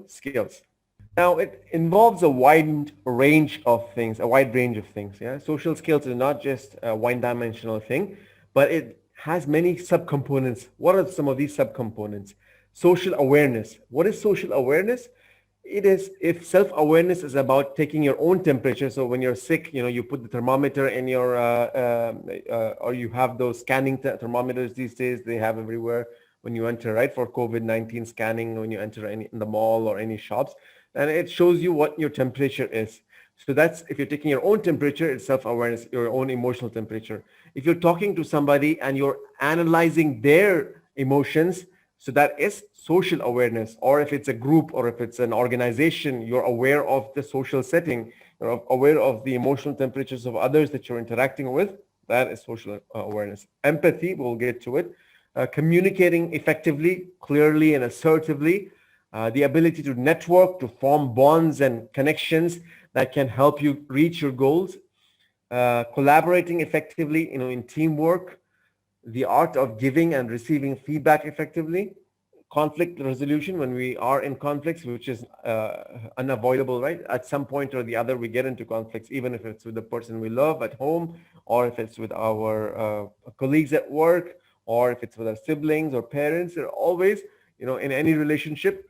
skills. Now, it involves a wide range of things, Yeah, social skills is not just a one-dimensional thing, but it has many subcomponents. What are some of these subcomponents? Social awareness. What is social awareness? It is, if self-awareness is about taking your own temperature. So when you're sick, you put the thermometer in your, or you have those scanning thermometers these days. They have everywhere when you enter, right? For COVID-19 scanning, when you enter in the mall or any shops, and it shows you what your temperature is. So that's, if you're taking your own temperature, it's self-awareness, your own emotional temperature. If you're talking to somebody and you're analyzing their emotions, so that is social awareness. Or if it's a group or if it's an organization, you're aware of the social setting, you're aware of the emotional temperatures of others that you're interacting with. That is social awareness. Empathy, we'll get to it. Communicating effectively, clearly, and assertively. The ability to network, to form bonds and connections that can help you reach your goals. Collaborating effectively, in teamwork. The art of giving and receiving feedback effectively. Conflict resolution, when we are in conflicts, which is unavoidable, right? At some point or the other, we get into conflicts, even if it's with the person we love at home, or if it's with our colleagues at work, or if it's with our siblings or parents. There are always, in any relationship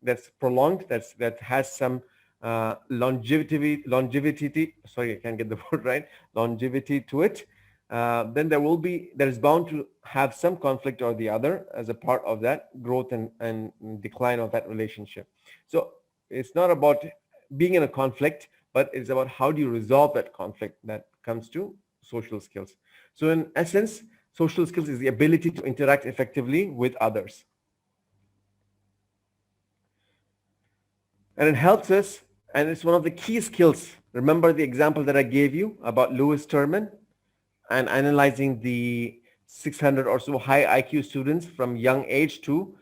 that's prolonged, that has some longevity. Sorry, I can't get the word right. Longevity to it. Then there is bound to have some conflict or the other as a part of that growth and decline of that relationship. So it's not about being in a conflict, but it's about how do you resolve that conflict that comes to social skills. So in essence, social skills is the ability to interact effectively with others. And it helps us, and it's one of the key skills. Remember the example that I gave you about Lewis Terman and analyzing the 600 or so high IQ students from young age to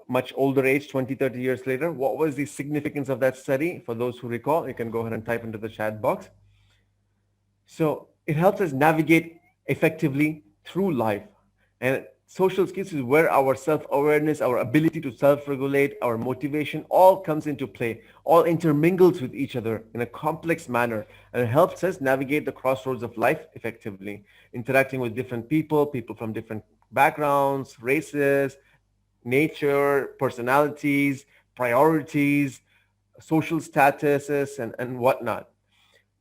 much older age, 20, 30 years later. What was the significance of that study? For those who recall, you can go ahead and type into the chat box. So it helps us navigate effectively through life. And social skills is where our self-awareness, our ability to self-regulate, our motivation all comes into play, all intermingles with each other in a complex manner. And it helps us navigate the crossroads of life effectively, interacting with different people from different backgrounds, races, nature, personalities, priorities, social statuses, and whatnot.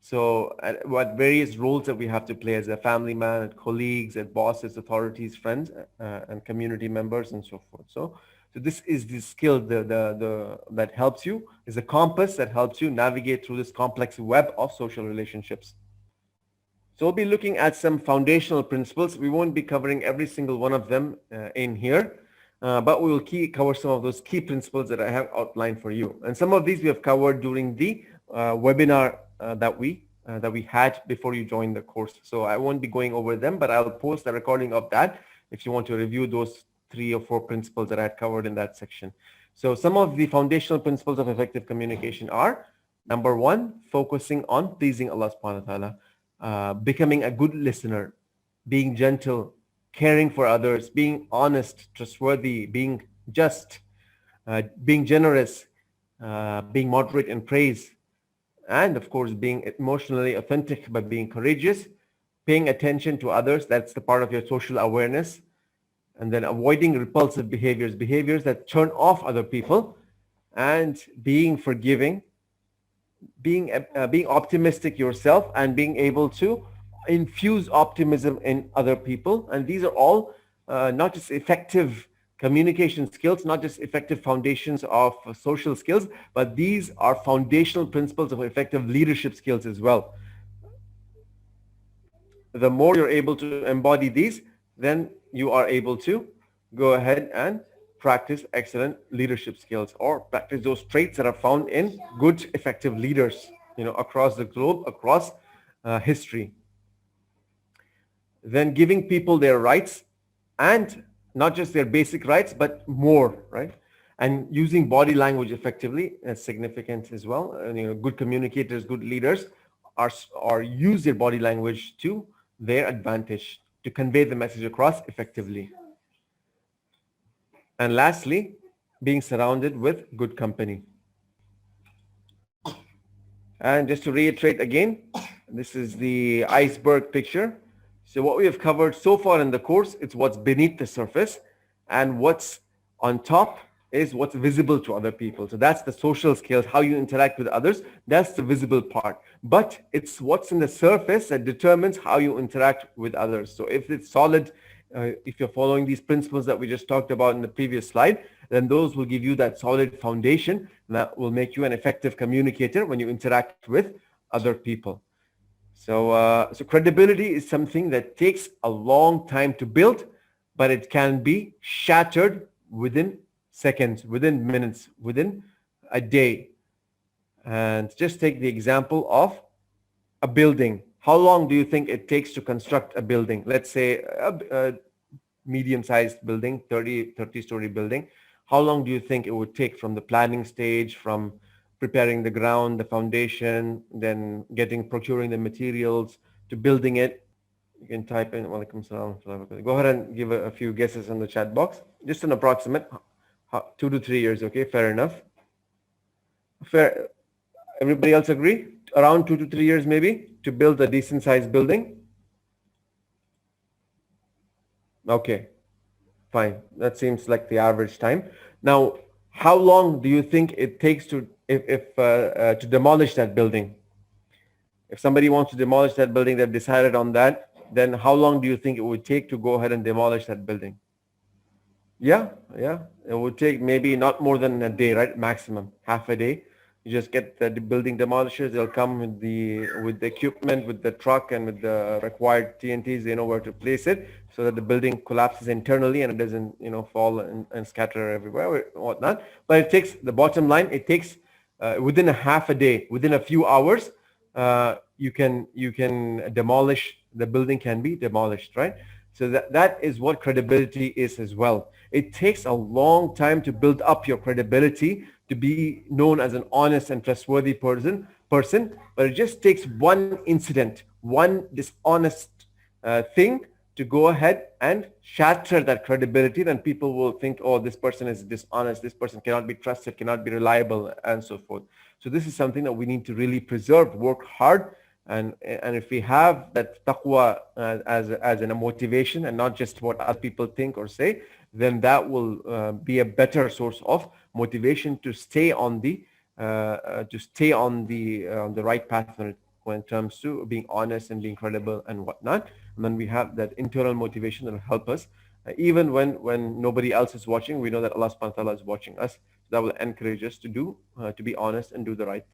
So what various roles that we have to play as a family man, and colleagues, and bosses, authorities, friends, and community members, and so forth. So this is the skill that helps you, is a compass that helps you navigate through this complex web of social relationships. So we'll be looking at some foundational principles. We won't be covering every single one of them in here, but we will cover some of those key principles that I have outlined for you. And some of these we have covered during the webinar that we had before you joined the course. So I won't be going over them, but I'll post a recording of that if you want to review those 3 or 4 principles that I had covered in that section. So some of the foundational principles of effective communication are: number 1, focusing on pleasing Allah subhanahu wa ta'ala. Becoming a good listener, being gentle, caring for others, being honest, trustworthy, being just, being generous, being moderate in praise, and of course being emotionally authentic by being courageous, paying attention to others, that's the part of your social awareness, and then avoiding repulsive behaviors that turn off other people, and being forgiving, being optimistic yourself, and being able to infuse optimism in other people. And these are all not just effective communication skills, not just effective foundations of social skills, but these are foundational principles of effective leadership skills as well. The more you're able to embody these, then you are able to go ahead and practice excellent leadership skills, or practice those traits that are found in good, effective leaders, across the globe, across history. Then giving people their rights, and not just their basic rights, but more, right? And using body language effectively is significant as well. And, good communicators, good leaders are use their body language to their advantage to convey the message across effectively. And lastly, being surrounded with good company. And just to reiterate again, this is the iceberg picture. So what we have covered so far in the course, it's what's beneath the surface, and what's on top is what's visible to other people. So that's the social skills, how you interact with others. That's the visible part. But it's what's in the surface that determines how you interact with others. So if it's solid, if you're following these principles that we just talked about in the previous slide, then those will give you that solid foundation that will make you an effective communicator when you interact with other people. So credibility is something that takes a long time to build, but it can be shattered within seconds, within minutes, within a day. And just take the example of a building. How long do you think it takes to construct a building? Let's say a medium-sized building, 30-story building. How long do you think it would take from the planning stage, from preparing the ground, the foundation, then procuring the materials to building it? You can type in Walaikum Salam. Go ahead and give a few guesses in the chat box. Just an approximate, 2 to 3 years. Okay, fair enough. Fair. Everybody else agree? Around 2 to 3 years maybe to build a decent sized building. Okay, fine. That seems like the average time. Now, how long do you think it takes to demolish that building? If somebody wants to demolish that building, they've decided on that, then how long do you think it would take to go ahead and demolish that building? Yeah, yeah. It would take maybe not more than a day, right? Maximum, half a day. You just get the building demolishers. They'll come with the equipment, with the truck, and with the required TNTs. They know where to place it so that the building collapses internally and it doesn't, fall and scatter everywhere or whatnot. But it takes the bottom line. It takes within a half a day, within a few hours, you can demolish the building. Can be demolished, right? So that is what credibility is as well. It takes a long time to build up your credibility to be known as an honest and trustworthy person, but it just takes one incident, one dishonest thing to go ahead and shatter that credibility. Then people will think, oh, this person is dishonest, this person cannot be trusted, cannot be reliable, and so forth. So this is something that we need to really preserve, work hard, and if we have that taqwa as a motivation and not just what other people think or say, then that will be a better source of motivation to stay on the right path when it comes to being honest and being credible and whatnot. And then we have that internal motivation that will help us even when nobody else is watching. We know that Allah subhanahu wa ta'ala is watching us. So that will encourage us to be honest and do the right